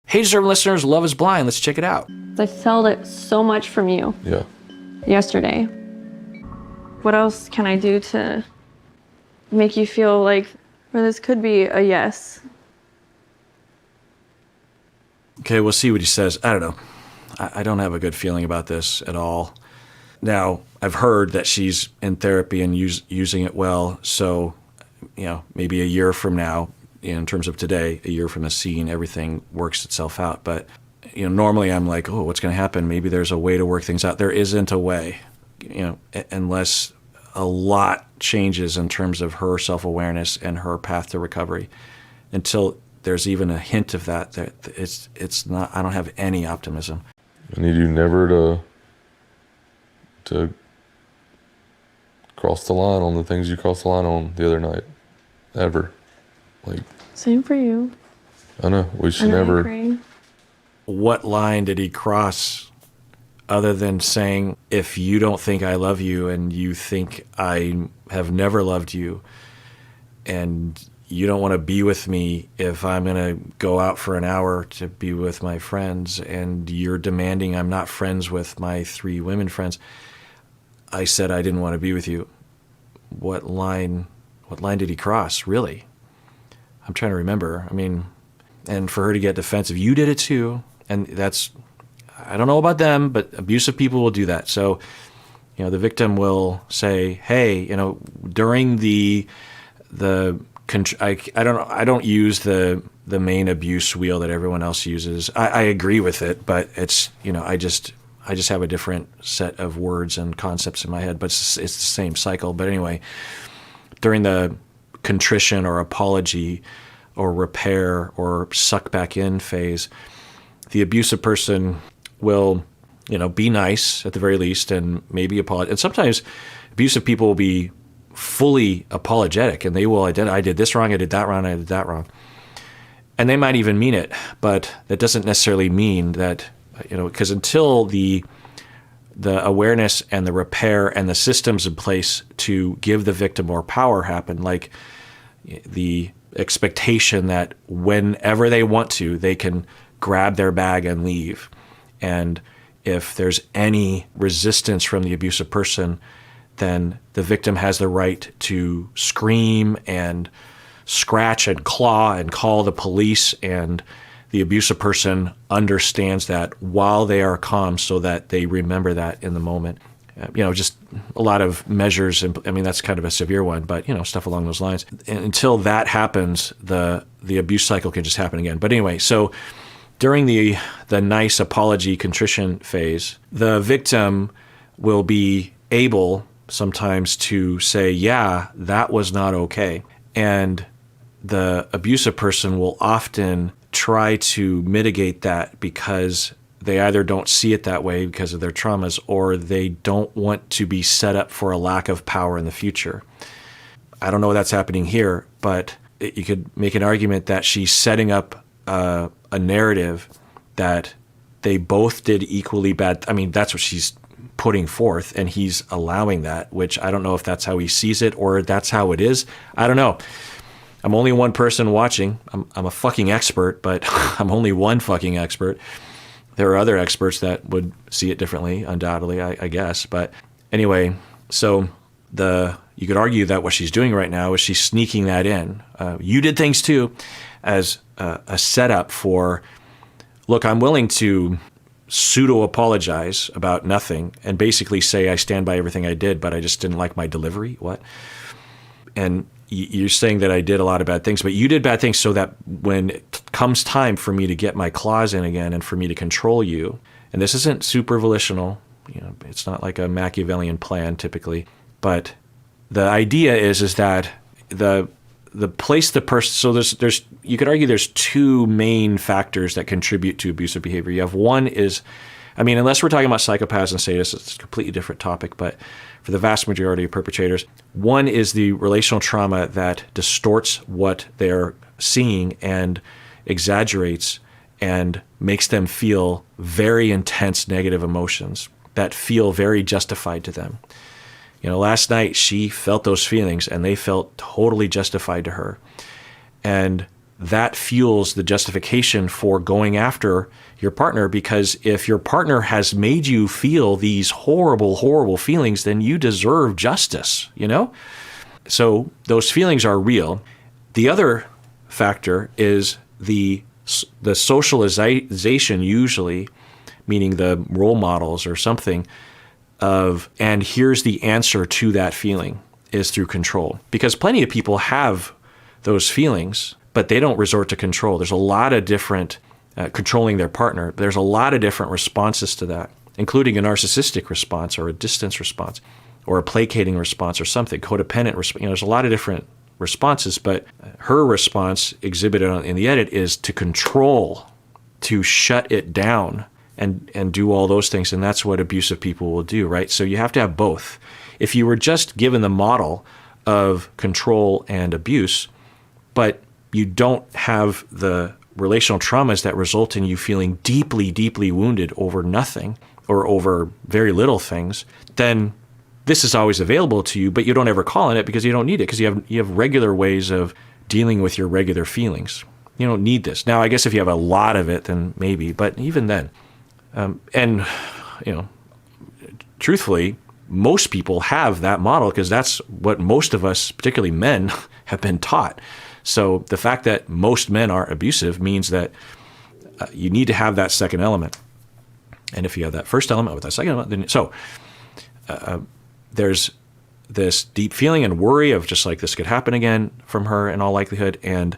Hey, deserving listeners, Love is Blind. Let's check it out. I felt it so much from you. Yeah. Yesterday. What else can I do to make you feel like, or this could be a yes? Okay, we'll see what he says. I don't know. I don't have a good feeling about this at all. Now, I've heard that she's in therapy and using it well. So, maybe a year from now, in terms of today, a year from the scene, everything works itself out. But, normally I'm like, oh, what's going to happen? Maybe there's a way to work things out. There isn't a way, unless a lot changes in terms of her self-awareness and her path to recovery. Until there's even a hint of that, it's not. I don't have any optimism. I need you never to cross the line on the things you crossed the line on the other night, ever. Same for you. I know we should And I never. agree. What line did he cross other than saying, if you don't think I love you and you think I have never loved you and you don't want to be with me if I'm going to go out for an hour to be with my friends and you're demanding I'm not friends with my 3 women friends, I said I didn't want to be with you. What line did he cross, really? I'm trying to remember. I mean, and for her to get defensive, you did it too. And that's, I don't know about them, but abusive people will do that. So, the victim will say, hey, during I don't use the main abuse wheel that everyone else uses. I agree with it, but it's, I just have a different set of words and concepts in my head, but it's the same cycle. But anyway, during the contrition or apology or repair or suck back in phase, the abusive person will, be nice at the very least and maybe apologize. And sometimes abusive people will be fully apologetic and they will identify, I did this wrong, I did that wrong, I did that wrong. And they might even mean it, but that doesn't necessarily mean that, because until the awareness and the repair and the systems in place to give the victim more power happen, like the expectation that whenever they want to, they can grab their bag and leave. And if there's any resistance from the abusive person, then the victim has the right to scream and scratch and claw and call the police, and the abusive person understands that while they are calm so that they remember that in the moment. Just a lot of measures. I mean, that's kind of a severe one, but, stuff along those lines. And until that happens, the abuse cycle can just happen again. But anyway, so during the nice apology contrition phase, the victim will be able sometimes to say, yeah, that was not okay. And the abusive person will often try to mitigate that because they either don't see it that way because of their traumas, or they don't want to be set up for a lack of power in the future. I don't know that's happening here, but you could make an argument that she's setting up a narrative that they both did equally bad. I mean, that's what she's putting forth, and he's allowing that, which I don't know if that's how he sees it or that's how it is. I don't know. I'm only one person watching. I'm a fucking expert, but I'm only one fucking expert. There are other experts that would see it differently, undoubtedly, I guess. But anyway, so you could argue that what she's doing right now is she's sneaking that in. You did things too, as a setup for, look, I'm willing to pseudo-apologize about nothing and basically say I stand by everything I did, but I just didn't like my delivery. What? And you're saying that I did a lot of bad things, but you did bad things so that when it comes time for me to get my claws in again and for me to control you, and this isn't super volitional, it's not like a Machiavellian plan typically, but the idea is that the place the person, so there's you could argue there's 2 main factors that contribute to abusive behavior. You have one is, unless we're talking about psychopaths and sadists, it's a completely different topic, but for the vast majority of perpetrators, one is the relational trauma that distorts what they're seeing and exaggerates and makes them feel very intense negative emotions that feel very justified to them. Last night she felt those feelings and they felt totally justified to her. And that fuels the justification for going after your partner, because if your partner has made you feel these horrible, horrible feelings, then you deserve justice, you know? So those feelings are real. The other factor is the socialization, usually, meaning the role models or something of, and here's the answer to that feeling, is through control. Because plenty of people have those feelings, but they don't resort to control. There's a lot of different, controlling their partner, there's a lot of different responses to that, including a narcissistic response or a distance response or a placating response or something, codependent response. There's a lot of different responses, but her response exhibited in the edit is to control, to shut it down and do all those things. And that's what abusive people will do, right? So you have to have both. If you were just given the model of control and abuse, but you don't have the relational traumas that result in you feeling deeply, deeply wounded over nothing or over very little things, then this is always available to you, but you don't ever call on it because you don't need it, because you have regular ways of dealing with your regular feelings. You don't need this. Now, I guess if you have a lot of it, then maybe, but even then. And, truthfully, most people have that model because that's what most of us, particularly men, have been taught. So the fact that most men are abusive means that you need to have that second element. And if you have that first element with that second element, then there's this deep feeling and worry of just like this could happen again from her in all likelihood. And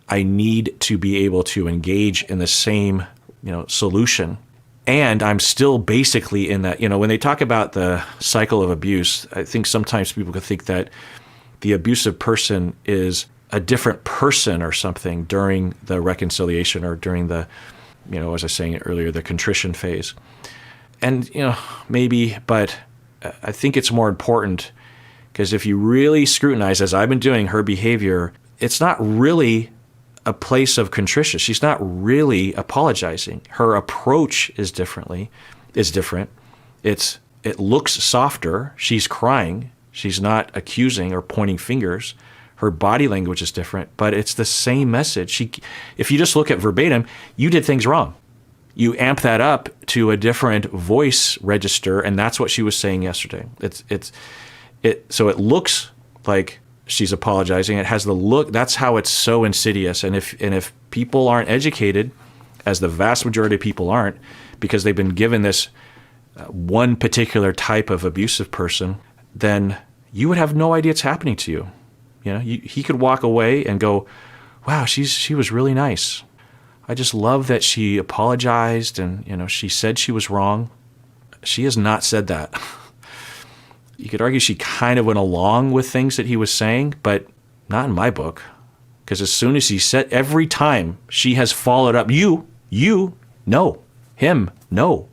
I need to be able to engage in the same, solution. And I'm still basically in that, when they talk about the cycle of abuse, I think sometimes people could think that the abusive person is a different person or something during the reconciliation or during the, as I was saying earlier, the contrition phase. And, maybe, but I think it's more important because if you really scrutinize, as I've been doing, her behavior, it's not really a place of contrition. She's not really apologizing. Her approach is different. It looks softer. She's crying. She's not accusing or pointing fingers. Her body language is different, but it's the same message. If you just look at verbatim, you did things wrong. You amp that up to a different voice register, and that's what she was saying yesterday. So it looks like she's apologizing. It has the look. That's how it's so insidious. And if people aren't educated, as the vast majority of people aren't, because they've been given this one particular type of abusive person, then you would have no idea it's happening to you. He could walk away and go, wow, she was really nice. I just love that she apologized and, she said she was wrong. She has not said that. You could argue she kind of went along with things that he was saying, but not in my book. Because as soon as he said, every time she has followed up, you, no, him, no,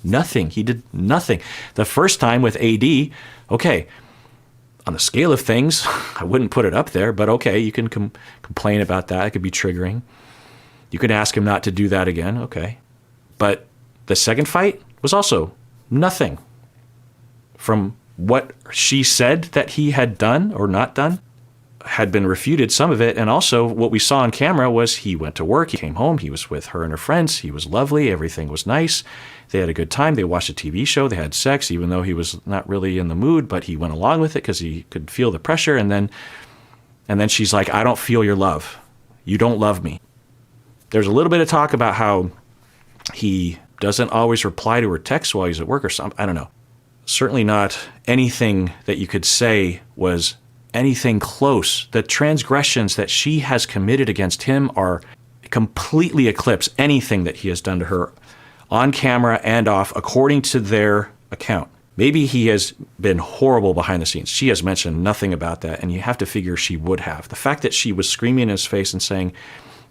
nothing. He did nothing. The first time with AD, okay, on the scale of things, I wouldn't put it up there, but okay, you can complain about that. It could be triggering. You can ask him not to do that again, okay. But the second fight was also nothing. From what she said that he had done or not done, had been refuted, some of it. And also what we saw on camera was he went to work, he came home, he was with her and her friends, he was lovely, everything was nice. They had a good time, they watched a TV show, they had sex, even though he was not really in the mood, but he went along with it because he could feel the pressure. And then she's like, I don't feel your love. You don't love me. There's a little bit of talk about how he doesn't always reply to her texts while he's at work or something. I don't know. Certainly not anything that you could say was anything close. The transgressions that she has committed against him are completely eclipse anything that he has done to her on camera and off, according to their account. Maybe he has been horrible behind the scenes. She has mentioned nothing about that, and you have to figure she would have. The fact that she was screaming in his face and saying,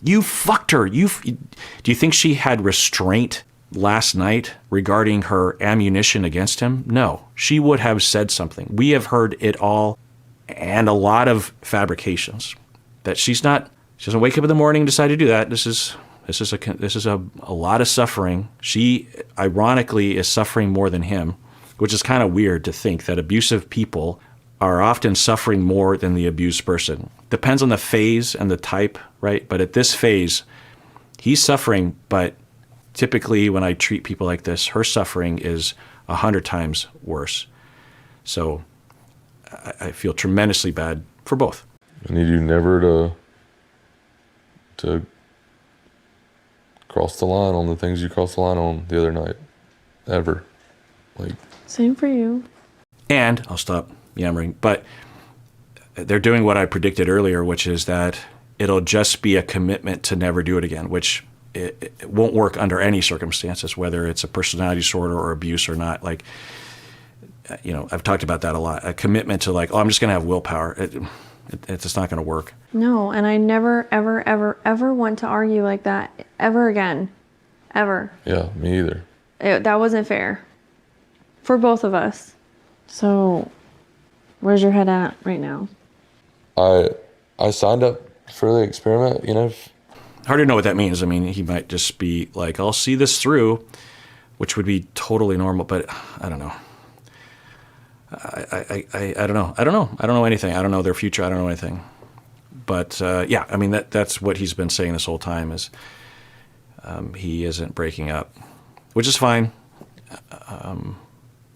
you fucked her. Do you think she had restraint last night regarding her ammunition against him? No, she would have said something. We have heard it all and a lot of fabrications that she doesn't wake up in the morning and decide to do that. This is a lot of suffering. She ironically is suffering more than him, which is kind of weird to think that abusive people are often suffering more than the abused person. Depends on the phase and the type, right? But at this phase, he's suffering, but typically when I treat people like this, her suffering is 100 times worse. So I feel tremendously bad for both. I need you never to cross the line on the things you crossed the line on the other night. Ever. Like, Same for you. And I'll stop yammering, but they're doing what I predicted earlier, which is that it'll just be a commitment to never do it again, which it won't work under any circumstances, whether it's a personality disorder or abuse or not. Like, I've talked about that a lot. A commitment to like, oh, I'm just going to have willpower. It's just not going to work. No, and I never, ever, ever, ever want to argue like that ever again. Ever. yeah, me either. That wasn't fair. For both of us. So, where's your head at right now? I signed up for the experiment, Hard to know what that means. I mean, he might just be like, I'll see this through, which would be totally normal, but I don't know. I don't know. I don't know. I don't know anything. I don't know their future. I don't know anything. But yeah, I mean, that's what he's been saying this whole time is he isn't breaking up, which is fine.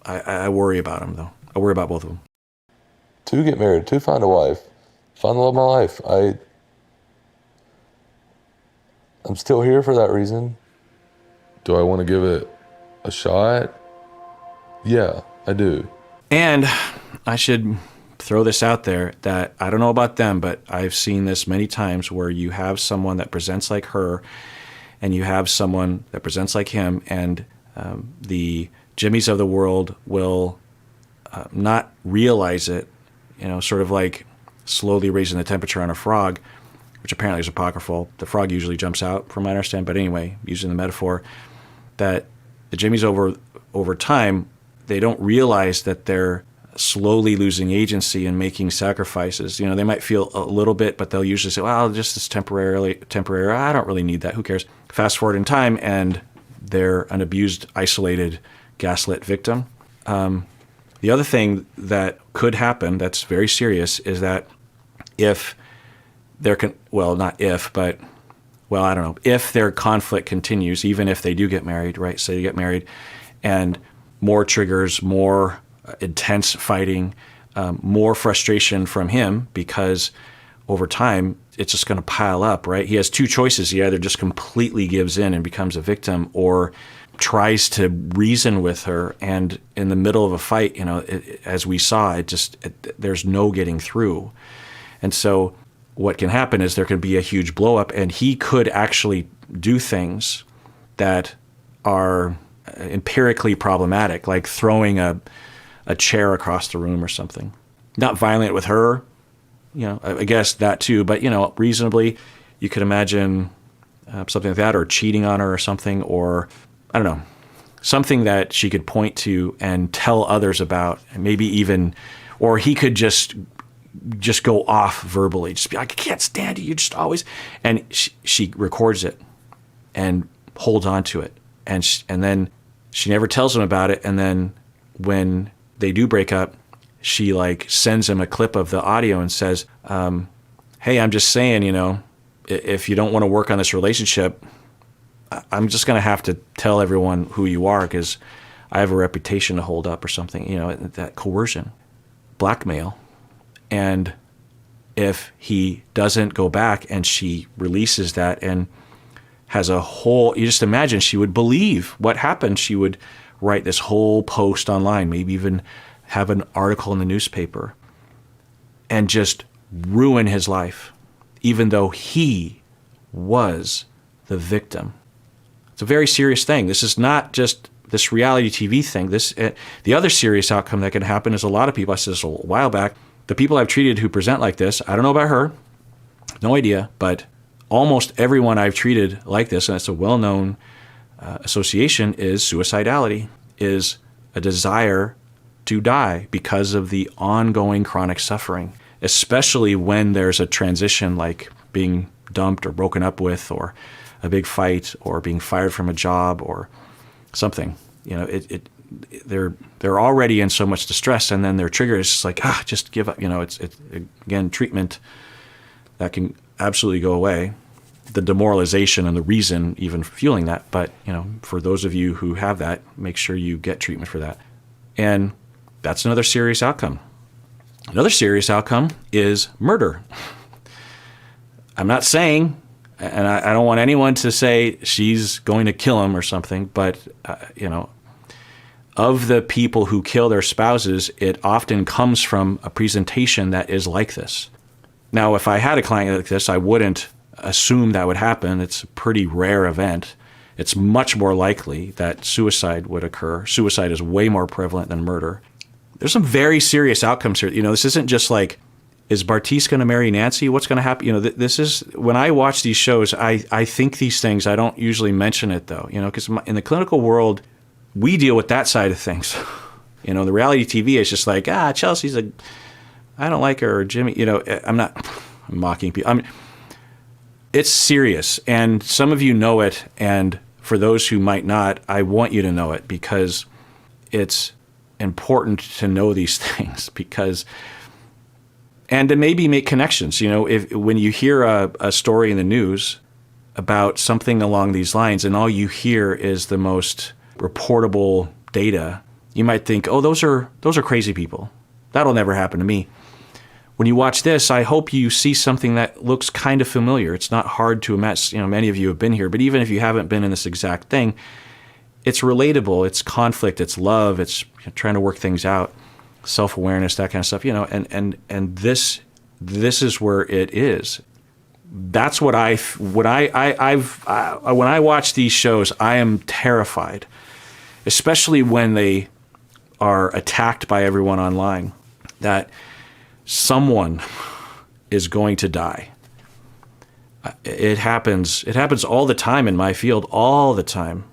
I worry about him, though. I worry about both of them. 2, get married. 2, find a wife. Find the love of my life. I'm still here for that reason. Do I want to give it a shot? Yeah, I do. And I should throw this out there that I don't know about them, but I've seen this many times where you have someone that presents like her and you have someone that presents like him, and the Jimmys of the world will not realize it, sort of like slowly raising the temperature on a frog, which apparently is apocryphal. The frog usually jumps out, from what I understand. But anyway, using the metaphor, that the Jimmys over time, they don't realize that they're slowly losing agency and making sacrifices. They might feel a little bit, but they'll usually say, well, just this temporary. I don't really need that. Who cares? Fast forward in time, and they're an abused, isolated, gaslit victim. The other thing that could happen that's very serious is that if there can, well, not if, but, well, I don't know, if their conflict continues, even if they do get married, right? Say they get married and more triggers, more intense fighting, more frustration from him, because over time it's just going to pile up, right? He has 2 choices. He either just completely gives in and becomes a victim, or tries to reason with her, and in the middle of a fight, as we saw, there's no getting through. And so what can happen is there can be a huge blow up, and he could actually do things that are empirically problematic, like throwing a chair across the room or something. Not violent with her, I guess that too, but reasonably you could imagine something like that, or cheating on her or something, or I don't know, something that she could point to and tell others about, and maybe even, or he could just go off verbally, just be like, I can't stand you, just always, and she records it and holds on to it, and then she never tells him about it, and then when they do break up, she like sends him a clip of the audio and says, hey, I'm just saying, if you don't want to work on this relationship, I'm just going to have to tell everyone who you are, because I have a reputation to hold up or something, that coercion, blackmail. And if he doesn't go back and she releases that and has a whole, you just imagine she would believe what happened. She would write this whole post online, maybe even have an article in the newspaper, and just ruin his life, even though he was the victim. It's a very serious thing. This is not just this reality TV thing. The other serious outcome that can happen is a lot of people, I said this a while back, the people I've treated who present like this, I don't know about her, no idea, but almost everyone I've treated like this, and it's a well-known association, is suicidality, is a desire to die because of the ongoing chronic suffering, especially when there's a transition like being dumped or broken up with, or a big fight, or being fired from a job or something. they're already in so much distress, and then their trigger is just like, just give up. It's again, treatment that can absolutely go away. The demoralization and the reason even fueling that. But, for those of you who have that, make sure you get treatment for that. And that's another serious outcome. Another serious outcome is murder. I'm not saying, and I don't want anyone to say she's going to kill him or something, but, of the people who kill their spouses, it often comes from a presentation that is like this. Now, if I had a client like this, I wouldn't assume that would happen. It's a pretty rare event. It's much more likely that suicide would occur. Suicide is way more prevalent than murder. There's some very serious outcomes here. This isn't just like, is Bartiz going to marry Nancy? What's going to happen? This is, when I watch these shows, I think these things. I don't usually mention it though, because in the clinical world, we deal with that side of things. The reality TV is just like, Chelsea's I don't like her, or Jimmy, I'm mocking people. It's serious, and some of you know it, and for those who might not, I want you to know it, because it's important to know these things, and to maybe make connections. When you hear a story in the news about something along these lines, and all you hear is the most reportable data, you might think, those are crazy people. That'll never happen to me. When you watch this, I hope you see something that looks kind of familiar. It's not hard to imagine. Many of you have been here, but even if you haven't been in this exact thing, it's relatable. It's conflict. It's love. It's trying to work things out, self-awareness, that kind of stuff. And this is where it is. That's what when I watch these shows, I am terrified, especially when they are attacked by everyone online, that someone is going to die. It happens all the time in my field, all the time.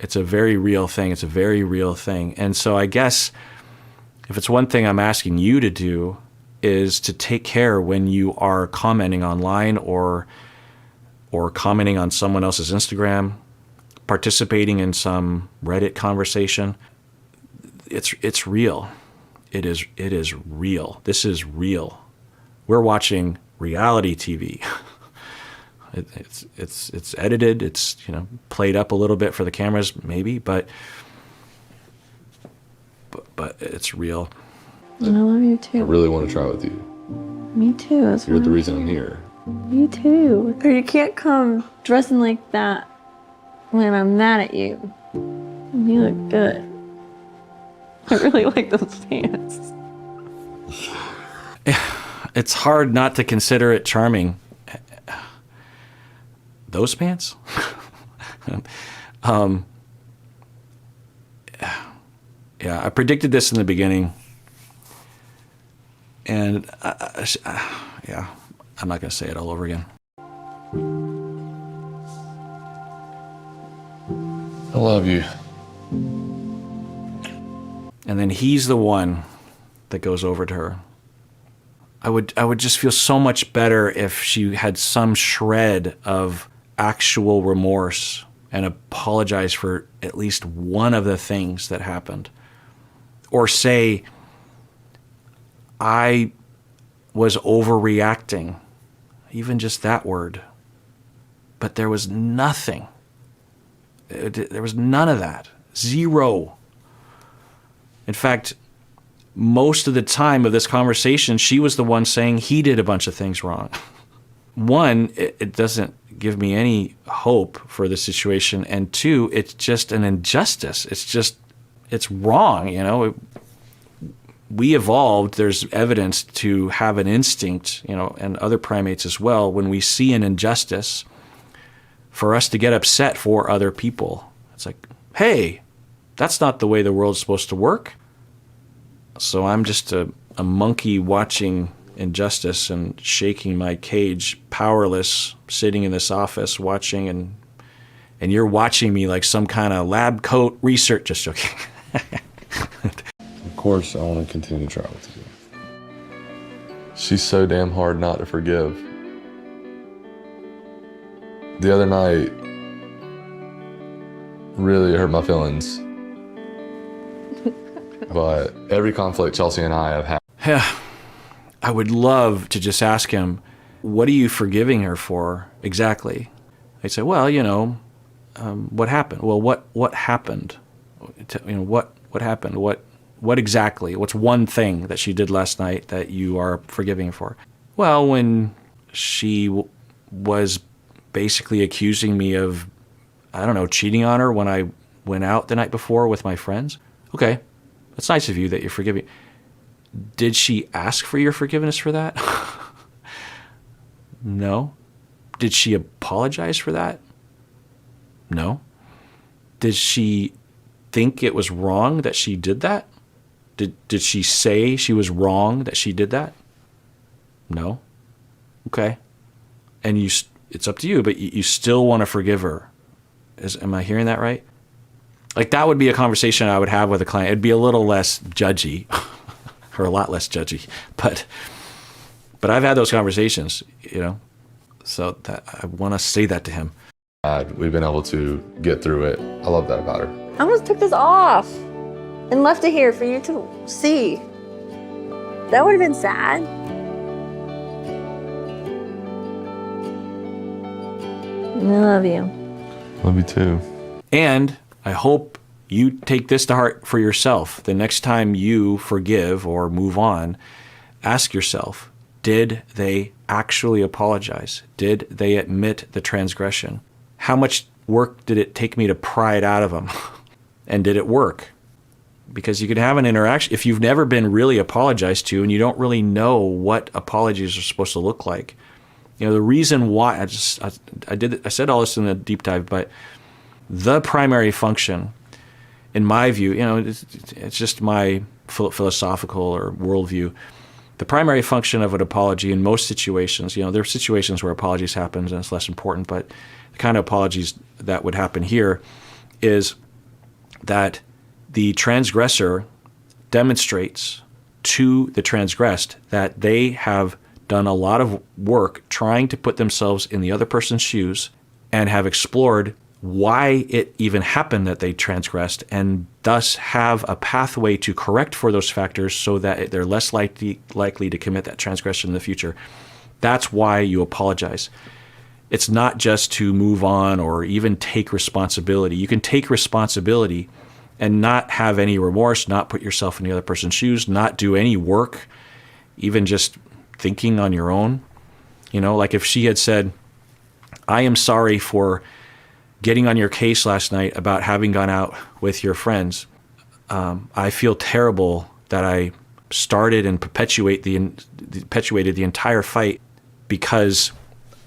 It's a very real thing. It's a very real thing. And so I guess if it's one thing I'm asking you to do, is to take care when you are commenting online or commenting on someone else's Instagram, participating in some Reddit conversation. It's real. It is real. This is real. We're watching reality TV. It's edited. It's played up a little bit for the cameras, maybe, but it's real. I love you too. I really want to try with you. Me too. That's You're the reason I'm here. Me too. Or you can't come dressing like that when I'm mad at you. You look good. I really like those pants. It's hard not to consider it charming. Those pants? Yeah, I predicted this in the beginning. And yeah, I'm not going to say it all over again. I love you. And then he's the one that goes over to her. I would just feel so much better if she had some shred of actual remorse and apologize for at least one of the things that happened. Or say, I was overreacting, even just that word. But there was nothing. There was none of that. Zero. In fact, most of the time of this conversation, she was the one saying he did a bunch of things wrong. One, it doesn't give me any hope for the situation. And two, it's just an injustice. It's wrong, We evolved, there's evidence to have an instinct, and other primates as well, when we see an injustice, for us to get upset for other people. It's like, hey, that's not the way the world's supposed to work. So I'm just a monkey watching injustice and shaking my cage, powerless, sitting in this office watching, and you're watching me like some kind of lab coat research. Just joking. Of course, I want to continue to try with you. She's so damn hard not to forgive. The other night, really hurt my feelings. But every conflict Chelsea and I have had. Yeah, I would love to just ask him, what are you forgiving her for exactly? I'd say, well, what happened? Well, what happened? What happened? What exactly? What's one thing that she did last night that you are forgiving her for? Well, when she was basically accusing me of, I don't know, cheating on her when I went out the night before with my friends. Okay, that's nice of you that you're forgiving. Did she ask for your forgiveness for that? No. Did she apologize for that? No. Did she think it was wrong that she did that? Did she say she was wrong that she did that? No. Okay. And it's up to you, but you still want to forgive her. Am I hearing that right? Like, that would be a conversation I would have with a client. It'd be a little less judgy, or a lot less judgy, but I've had those conversations, so that I want to say that to him. We've been able to get through it. I love that about her. I almost took this off and left it here for you to see. That would have been sad. I love you. Love you too. And I hope you take this to heart for yourself. The next time you forgive or move on, ask yourself, did they actually apologize? Did they admit the transgression? How much work did it take me to pry it out of them? And did it work? Because you could have an interaction, if you've never been really apologized to and you don't really know what apologies are supposed to look like. The reason why, I said all this in a deep dive, but the primary function, in my view, it's just my philosophical or worldview. The primary function of an apology in most situations, there are situations where apologies happen and it's less important, but the kind of apologies that would happen here is that the transgressor demonstrates to the transgressed that they have done a lot of work trying to put themselves in the other person's shoes and have explored why it even happened that they transgressed, and thus have a pathway to correct for those factors so that they're less likely to commit that transgression in the future. That's why you apologize. It's not just to move on or even take responsibility. You can take responsibility and not have any remorse, not put yourself in the other person's shoes, not do any work, even just thinking on your own. Like if she had said, I am sorry for getting on your case last night about having gone out with your friends. I feel terrible that I started and perpetuated the entire fight because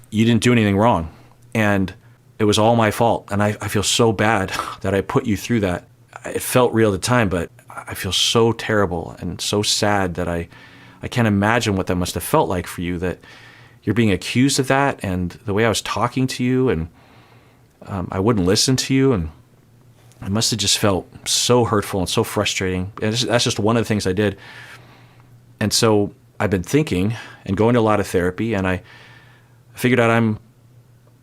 you didn't do anything wrong. And it was all my fault. And I feel so bad that I put you through that. It felt real at the time, but I feel so terrible and so sad that I can't imagine what that must have felt like for you, that you're being accused of that, and the way I was talking to you, and I wouldn't listen to you, and it must have just felt so hurtful and so frustrating. And that's just one of the things I did. And so I've been thinking and going to a lot of therapy, and I figured out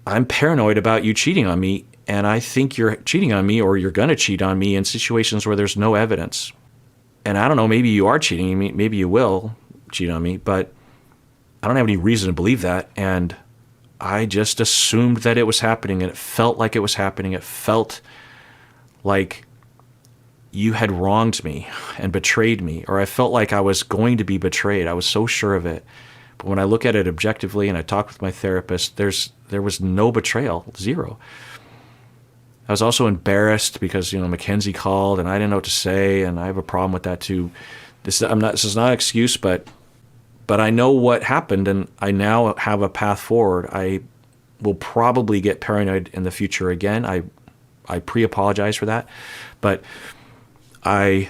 I'm paranoid about you cheating on me, and I think you're cheating on me, or you're going to cheat on me in situations where there's no evidence. And I don't know, maybe you are cheating me, maybe you will cheat on me, but I don't have any reason to believe that. And I just assumed that it was happening, and it felt like it was happening. It felt like you had wronged me and betrayed me, or I felt like I was going to be betrayed. I was so sure of it. But when I look at it objectively and I talk with my therapist, there was no betrayal, zero. I was also embarrassed because, Mackenzie called and I didn't know what to say, and I have a problem with that too. This is not an excuse, but I know what happened, and I now have a path forward. I will probably get paranoid in the future again. I pre-apologize for that, but I'm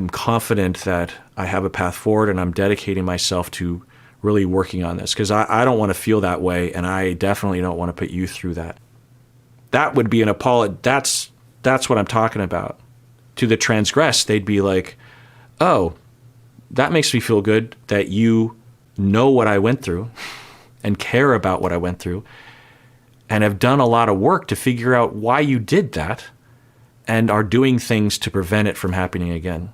confident that I have a path forward, and I'm dedicating myself to really working on this, because I don't want to feel that way, and I definitely don't want to put you through that. That would be an apology. That's what I'm talking about. To the transgressed, they'd be like, oh, that makes me feel good that you know what I went through and care about what I went through. and have done a lot of work to figure out why you did that and are doing things to prevent it from happening again.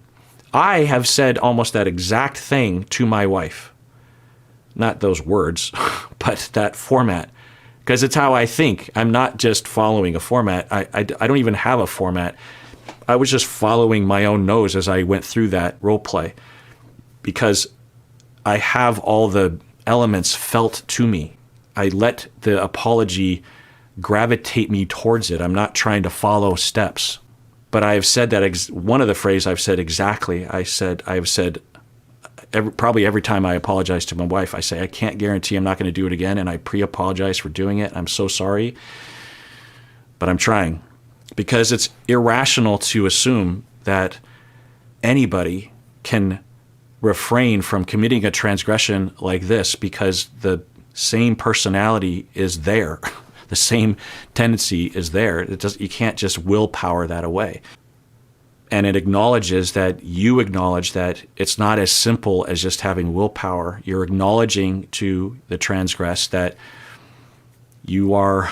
I have said almost that exact thing to my wife. Not those words, but that format. Because it's how I think. I'm not just following a format. I don't even have a format. I was just following my own nose as I went through that role play. Because I have all the elements felt to me. I let the apology gravitate me towards it. I'm not trying to follow steps. But I have said that one of the phrases I've said exactly. I've said probably every time I apologize to my wife, I say, I can't guarantee I'm not going to do it again, and I pre-apologize for doing it. I'm so sorry, but I'm trying. Because it's irrational to assume that anybody can refrain from committing a transgression like this because the same personality is there. The same tendency is there. You can't just willpower that away. And it acknowledges that you acknowledge that it's not as simple as just having willpower. You're acknowledging to the transgress that you're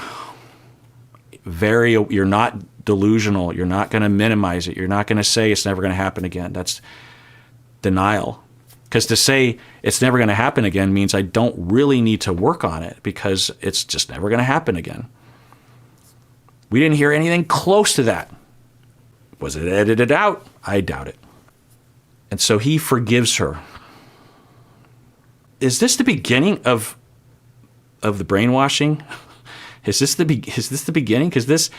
not delusional. You're not going to minimize it. You're not going to say it's never going to happen again. That's denial. Because to say it's never going to happen again means I don't really need to work on it because it's just never going to happen again. We didn't hear anything close to that. Was it edited out? I doubt it. And so he forgives her. Is this the beginning of the brainwashing? Is this the beginning? Because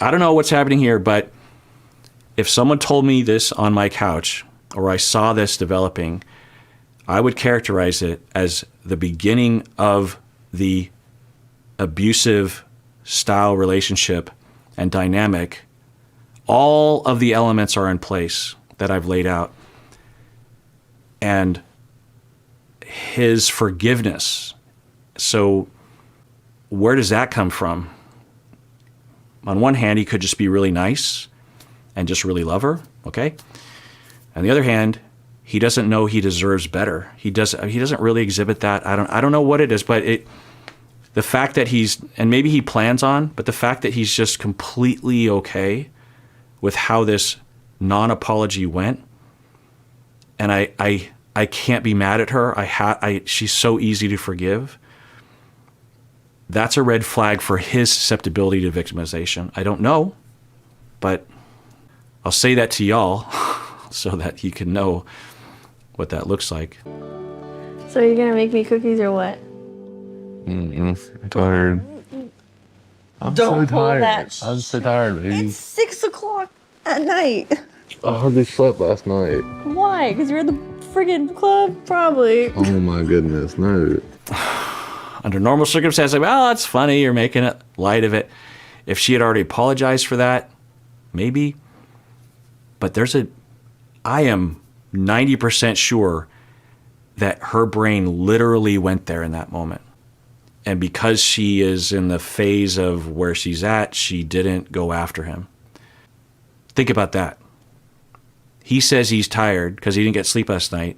I don't know what's happening here, but if someone told me this on my couch or I saw this developing, I would characterize it as the beginning of the abusive style relationship and dynamic. All of the elements are in place that I've laid out. And his forgiveness. So where does that come from? On one hand, he could just be really nice and just really love her, okay? On the other hand, he doesn't know he deserves better. He doesn't really exhibit that. I don't know what it is, but the fact that and maybe he plans on, but the fact that he's just completely okay with how this non-apology went, and I can't be mad at her. She's so easy to forgive. That's a red flag for his susceptibility to victimization. I don't know, but I'll say that to y'all so that you can know what that looks like. So you're gonna make me cookies or what? I'm tired. I'm Don't so pull tired. that I'm so tired, baby. It's 6 o'clock at night. I hardly slept last night. Why? Because you're at the friggin' club? Probably. Oh my goodness, no. Under normal circumstances, like, well, that's funny. You're making it light of it. If she had already apologized for that, maybe. But I am 90% sure that her brain literally went there in that moment. And because she is in the phase of where she's at, she didn't go after him. Think about that. He says he's tired because he didn't get sleep last night.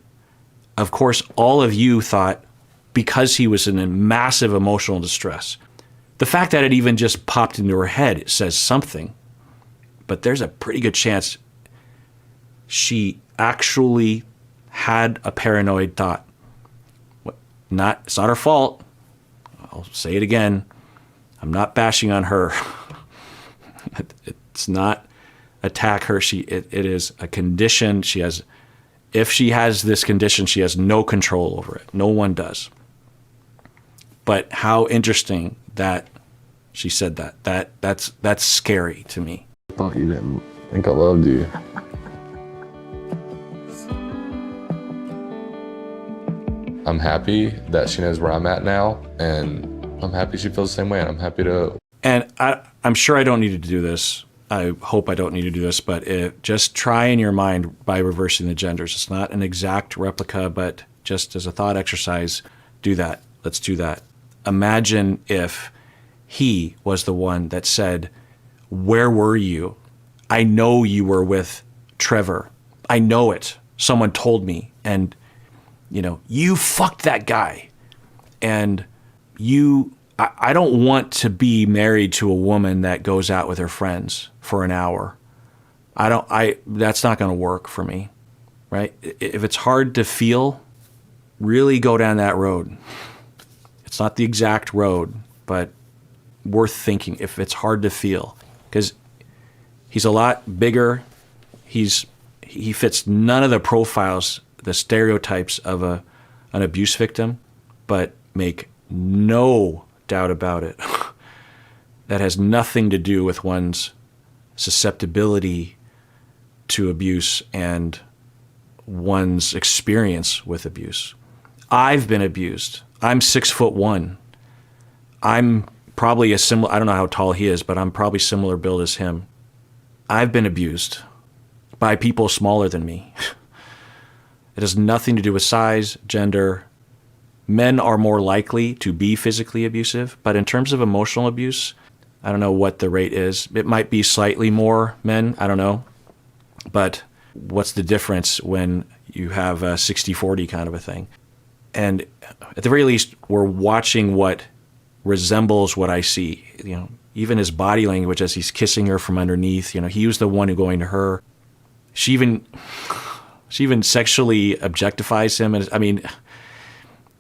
Of course, all of you thought because he was in massive emotional distress. The fact that it even just popped into her head says something. But there's a pretty good chance she actually had a paranoid thought. It's not her fault. I'll say it again. I'm not bashing on her. It's not attack her. It is a condition. If she has this condition, she has no control over it. No one does. But how interesting that she said that. That's scary to me. I thought you didn't think I loved you. I'm happy that she knows where I'm at now, and I'm happy she feels the same way, and I'm happy to... And I'm sure I don't need to do this. I hope I don't need to do this, but just try in your mind by reversing the genders. It's not an exact replica, but just as a thought exercise, do that. Let's do that. Imagine if he was the one that said, "Where were you? I know you were with Trevor. I know it. Someone told me. And, you fucked that guy. And you I don't want to be married to a woman that goes out with her friends for an hour. That's not going to work for me, right? If it's hard to feel, really go down that road. It's not the exact road, but worth thinking if it's hard to feel, because he's a lot bigger. He fits none of the profiles, the stereotypes of an abuse victim, but make no doubt about it. That has nothing to do with one's susceptibility to abuse and one's experience with abuse. I've been abused. I'm 6'1". I'm probably a similar, I don't know how tall he is, but I'm probably similar build as him. I've been abused by people smaller than me. It has nothing to do with size, gender. Men are more likely to be physically abusive, but in terms of emotional abuse, I don't know what the rate is. It might be slightly more men, I don't know. But what's the difference when you have a 60-40 kind of a thing? And at the very least, we're watching what resembles what I see. Even his body language as he's kissing her from underneath, he was the one who going to her. She even sexually objectifies him. And I mean,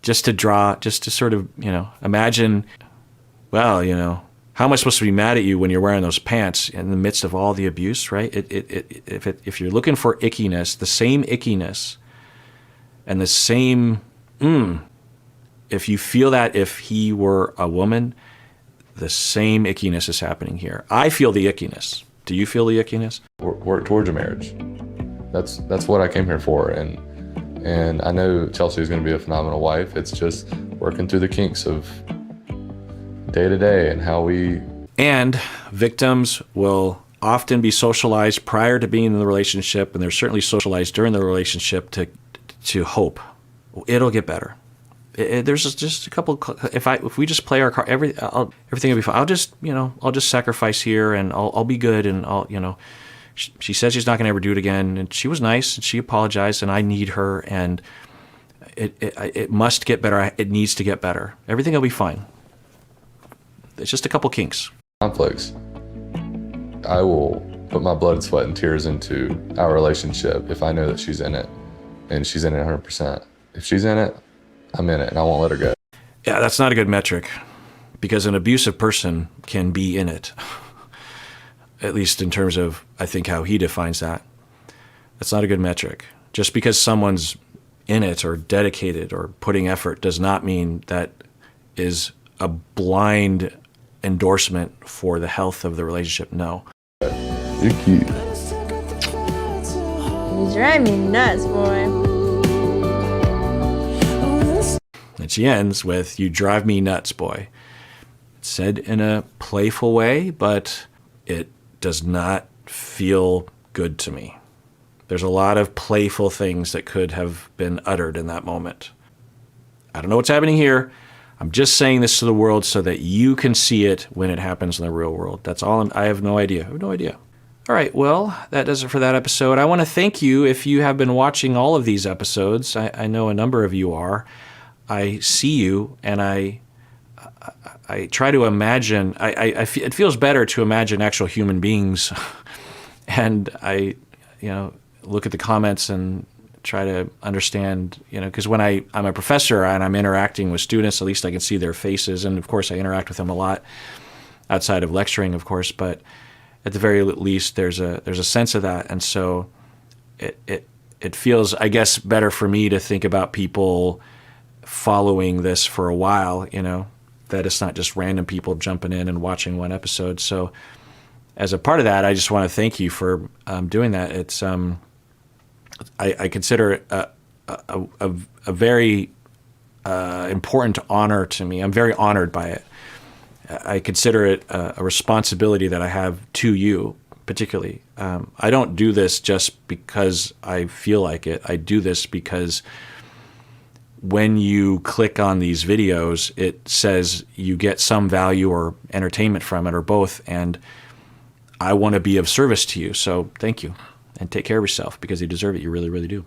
just to sort of, imagine, well, how am I supposed to be mad at you when you're wearing those pants in the midst of all the abuse, right? If you're looking for ickiness, the same ickiness and the same, if you feel that if he were a woman, the same ickiness is happening here. I feel the ickiness. Do you feel the ickiness? Work towards a marriage. That's what I came here for, and I know Chelsea is going to be a phenomenal wife. It's just working through the kinks of day to day and how we. And victims will often be socialized prior to being in the relationship, and they're certainly socialized during the relationship to hope it'll get better. There's just a couple. If we just play our card, everything will be fine. I'll just sacrifice here, and I'll be good, and She says she's not going to ever do it again, and she was nice, and she apologized, and I need her, and it must get better. It needs to get better. Everything will be fine. It's just a couple kinks. Conflicts. I will put my blood, sweat, and tears into our relationship if I know that she's in it, and she's in it 100%. If she's in it, I'm in it, and I won't let her go. Yeah, that's not a good metric, because an abusive person can be in it. At least in terms of, I think, how he defines that. That's not a good metric. Just because someone's in it or dedicated or putting effort does not mean that is a blind endorsement for the health of the relationship. No. You're cute. You drive me nuts, boy. And she ends with, "You drive me nuts, boy." It's said in a playful way, but it does not feel good to me. There's a lot of playful things that could have been uttered in that moment. I don't know what's happening here. I'm just saying this to the world so that you can see it when it happens in the real world. That's all. I have no idea. I have no idea. All right, well, that does it for that episode. I want to thank you if you have been watching all of these episodes. I know a number of you are. I see you, and I try to imagine. It feels better to imagine actual human beings, and I look at the comments and try to understand. Because when I'm a professor and I'm interacting with students, at least I can see their faces, and of course I interact with them a lot outside of lecturing, of course. But at the very least, there's a sense of that, and so it feels, I guess, better for me to think about people following this for a while, that it's not just random people jumping in and watching one episode. So as a part of that, I just want to thank you for doing that. It's I consider it a very important honor to me. I'm very honored by it. I consider it a responsibility that I have to you, particularly. I don't do this just because I feel like it. I do this because when you click on these videos, it says you get some value or entertainment from it, or both, and I want to be of service to you. So thank you, and take care of yourself, because you deserve it. You really, really do.